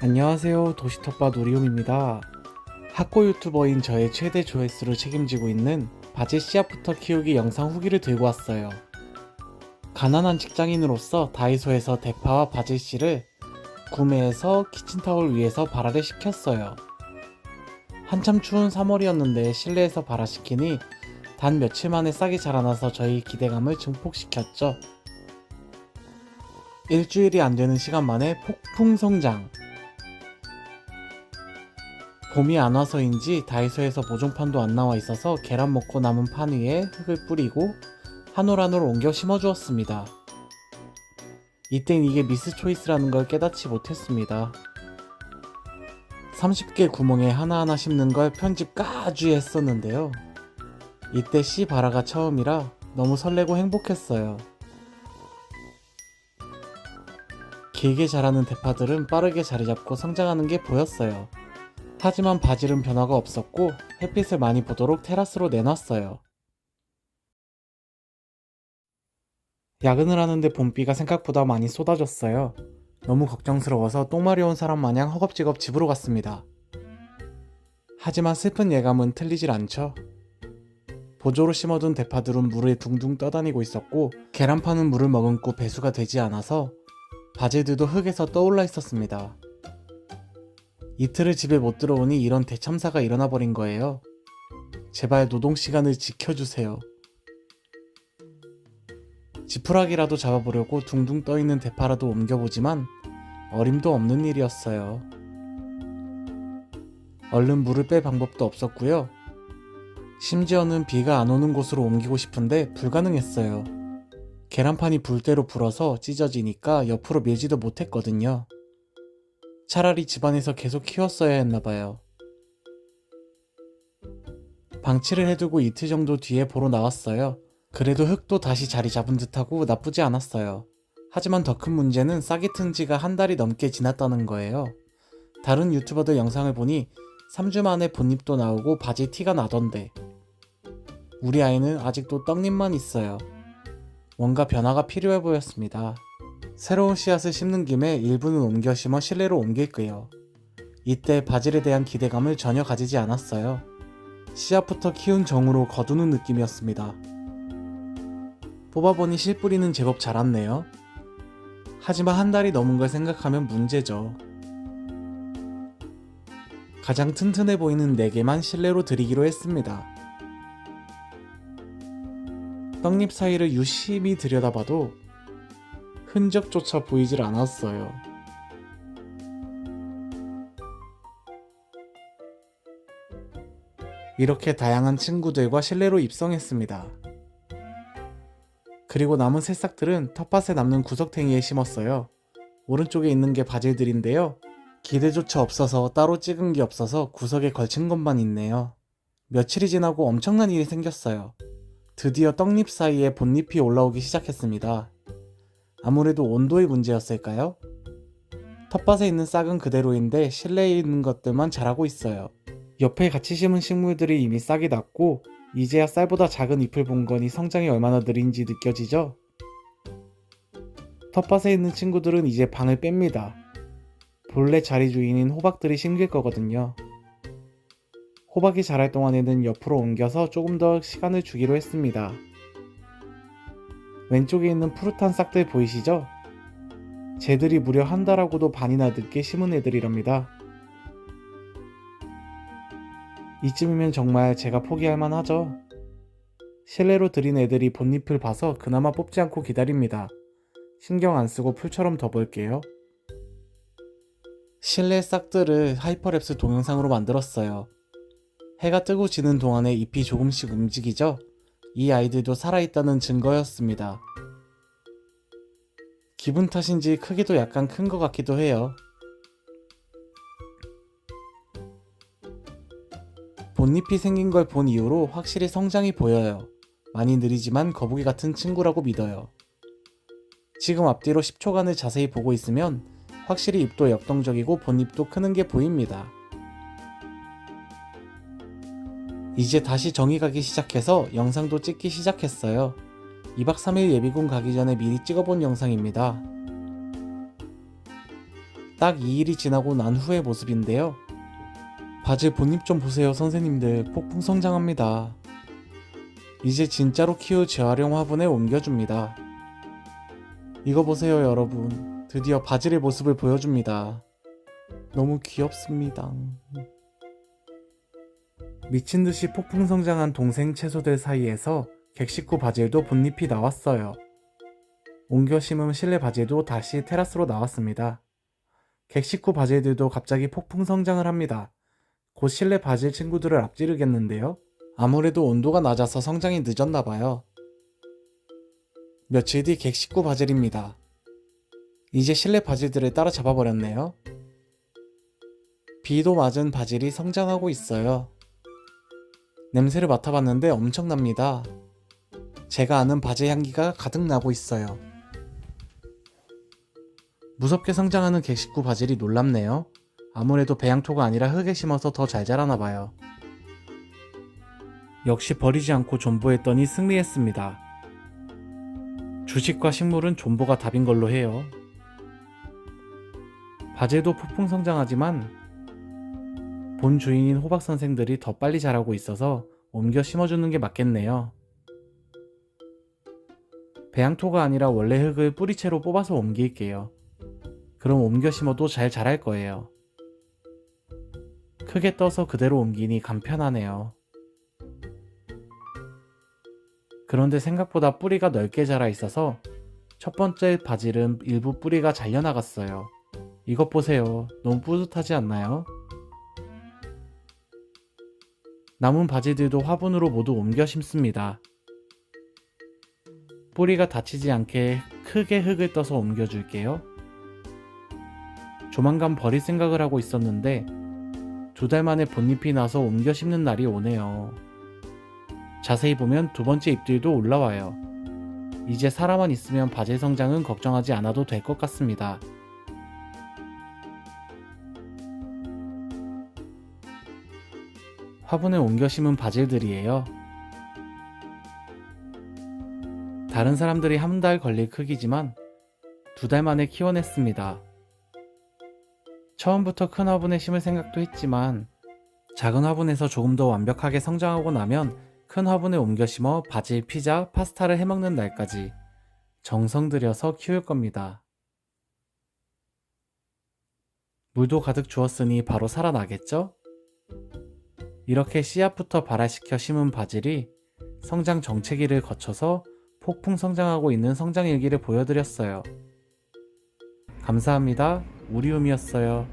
안녕하세요. 도시텃밭 우리움입니다. 학고 유튜버인 저의 최대 조회수를 책임지고 있는 바질 씨앗부터 키우기 영상 후기를 들고 왔어요. 가난한 직장인으로서 다이소에서 대파와 바질 씨를 구매해서 키친타올 위에서 발화를 시켰어요. 한참 추운 3월이었는데 실내에서 발화시키니 단 며칠 만에 싹이 자라나서 저희 기대감을 증폭시켰죠. 일주일이 안 되는 시간 만에 폭풍 성장! 봄이 안 와서인지 다이소에서 모종판도 안 나와 있어서 계란 먹고 남은 판 위에 흙을 뿌리고 한 올 한 올 옮겨 심어주었습니다. 이땐 이게 미스 초이스라는 걸 깨닫지 못했습니다. 30개 구멍에 하나하나 심는 걸 편집까지 했었는데요. 이때 씨 발화가 처음이라 너무 설레고 행복했어요. 길게 자라는 대파들은 빠르게 자리 잡고 성장하는 게 보였어요. 하지만 바질은 변화가 없었고 햇빛을 많이 보도록 테라스로 내놨어요. 야근을 하는데 봄비가 생각보다 많이 쏟아졌어요. 너무 걱정스러워서 똥마리 온 사람 마냥 허겁지겁 집으로 갔습니다. 하지만 슬픈 예감은 틀리질 않죠. 보조로 심어둔 대파들은 물에 둥둥 떠다니고 있었고 계란파는 물을 머금고 배수가 되지 않아서 바질들도 흙에서 떠올라 있었습니다. 이틀을 집에 못 들어오니 이런 대참사가 일어나 버린 거예요. 제발 노동시간을 지켜주세요. 지푸라기라도 잡아보려고 둥둥 떠있는 대파라도 옮겨보지만 어림도 없는 일이었어요. 얼른 물을 뺄 방법도 없었고요. 심지어는 비가 안 오는 곳으로 옮기고 싶은데 불가능했어요. 계란판이 불대로 불어서 찢어지니까 옆으로 밀지도 못했거든요. 차라리 집안에서 계속 키웠어야 했나봐요. 방치를 해두고 이틀 정도 뒤에 보러 나왔어요. 그래도 흙도 다시 자리 잡은 듯하고 나쁘지 않았어요. 하지만 더 큰 문제는 싹이 튼 지가 한 달이 넘게 지났다는 거예요. 다른 유튜버들 영상을 보니 3주 만에 봇잎도 나오고 바질 티가 나던데 우리 아이는 아직도 떡잎만 있어요. 뭔가 변화가 필요해 보였습니다. 새로운 씨앗을 심는 김에 일부는 옮겨 심어 실내로 옮길게요. 이때 바질에 대한 기대감을 전혀 가지지 않았어요. 씨앗부터 키운 정으로 거두는 느낌이었습니다. 뽑아보니 씨뿌리는 제법 자랐네요. 하지만 한 달이 넘은 걸 생각하면 문제죠. 가장 튼튼해 보이는 4개만 실내로 들이기로 했습니다. 떡잎 사이를 유심히 들여다봐도 흔적조차 보이질 않았어요. 이렇게 다양한 친구들과 실내로 입성했습니다. 그리고 남은 새싹들은 텃밭에 남는 구석탱이에 심었어요. 오른쪽에 있는 게 바질들인데요. 기대조차 없어서 따로 찍은 게 없어서 구석에 걸친 것만 있네요. 며칠이 지나고 엄청난 일이 생겼어요. 드디어 떡잎 사이에 봇잎이 올라오기 시작했습니다. 아무래도 온도의 문제였을까요? 텃밭에 있는 싹은 그대로인데 실내에 있는 것들만 자라고 있어요. 옆에 같이 심은 식물들이 이미 싹이 났고 이제야 쌀보다 작은 잎을 본 거니 성장이 얼마나 느린지 느껴지죠? 텃밭에 있는 친구들은 이제 방을 뺍니다. 본래 자리 주인인 호박들이 심길 거거든요. 호박이 자랄 동안에는 옆으로 옮겨서 조금 더 시간을 주기로 했습니다. 왼쪽에 있는 푸릇한 싹들 보이시죠? 쟤들이 무려 한 달하고도 반이나 늦게 심은 애들이랍니다. 이쯤이면 정말 제가 포기할 만하죠. 실내로 들인 애들이 봇잎을 봐서 그나마 뽑지 않고 기다립니다. 신경 안 쓰고 풀처럼 둬볼게요. 실내 싹들을 하이퍼랩스 동영상으로 만들었어요. 해가 뜨고 지는 동안에 잎이 조금씩 움직이죠? 이 아이들도 살아있다는 증거였습니다. 기분 탓인지 크기도 약간 큰 것 같기도 해요. 봇잎이 생긴 걸 본 이후로 확실히 성장이 보여요. 많이 느리지만 거북이 같은 친구라고 믿어요. 지금 앞뒤로 10초간을 자세히 보고 있으면 확실히 잎도 역동적이고 봇잎도 크는 게 보입니다. 이제 다시 정이 가기 시작해서 영상도 찍기 시작했어요. 2박 3일 예비군 가기 전에 미리 찍어본 영상입니다. 딱 2일이 지나고 난 후의 모습인데요. 바질 본잎 좀 보세요 선생님들. 폭풍 성장합니다. 이제 진짜로 키울 재활용 화분에 옮겨줍니다. 이거 보세요 여러분. 드디어 바질의 모습을 보여줍니다. 너무 귀엽습니다. 미친듯이 폭풍 성장한 동생 채소들 사이에서 객식구 바질도 본잎이 나왔어요. 옮겨 심은 실내 바질도 다시 테라스로 나왔습니다. 객식구 바질들도 갑자기 폭풍 성장을 합니다. 곧 실내 바질 친구들을 앞지르겠는데요. 아무래도 온도가 낮아서 성장이 늦었나봐요. 며칠 뒤 객식구 바질입니다. 이제 실내 바질들을 따라잡아 버렸네요. 비도 맞은 바질이 성장하고 있어요. 냄새를 맡아봤는데 엄청납니다. 제가 아는 바질 향기가 가득 나고 있어요. 무섭게 성장하는 객식구 바질이 놀랍네요. 아무래도 배양토가 아니라 흙에 심어서 더 잘 자라나봐요. 역시 버리지 않고 존버했더니 승리했습니다. 주식과 식물은 존버가 답인 걸로 해요. 바질도 폭풍 성장하지만 본 주인인 호박 선생들이 더 빨리 자라고 있어서 옮겨 심어주는 게 맞겠네요. 배양토가 아니라 원래 흙을 뿌리채로 뽑아서 옮길게요. 그럼 옮겨 심어도 잘 자랄 거예요. 크게 떠서 그대로 옮기니 간편하네요. 그런데 생각보다 뿌리가 넓게 자라 있어서 첫 번째 바질은 일부 뿌리가 잘려나갔어요. 이것 보세요. 너무 뿌듯하지 않나요? 남은 바질들도 화분으로 모두 옮겨 심습니다. 뿌리가 다치지 않게 크게 흙을 떠서 옮겨줄게요. 조만간 버릴 생각을 하고 있었는데 2달 만에 본잎이 나서 옮겨 심는 날이 오네요. 자세히 보면 두 번째 잎들도 올라와요. 이제 사람만 있으면 바질 성장은 걱정하지 않아도 될 것 같습니다. 화분에 옮겨 심은 바질들이에요. 다른 사람들이 한 달 걸릴 크기지만 2달 만에 키워냈습니다. 처음부터 큰 화분에 심을 생각도 했지만 작은 화분에서 조금 더 완벽하게 성장하고 나면 큰 화분에 옮겨 심어 바질, 피자, 파스타를 해먹는 날까지 정성 들여서 키울 겁니다. 물도 가득 주었으니 바로 살아나겠죠? 이렇게 씨앗부터 발화시켜 심은 바질이 성장 정체기를 거쳐서 폭풍 성장하고 있는 성장 일기를 보여드렸어요. 감사합니다. 우리움이었어요.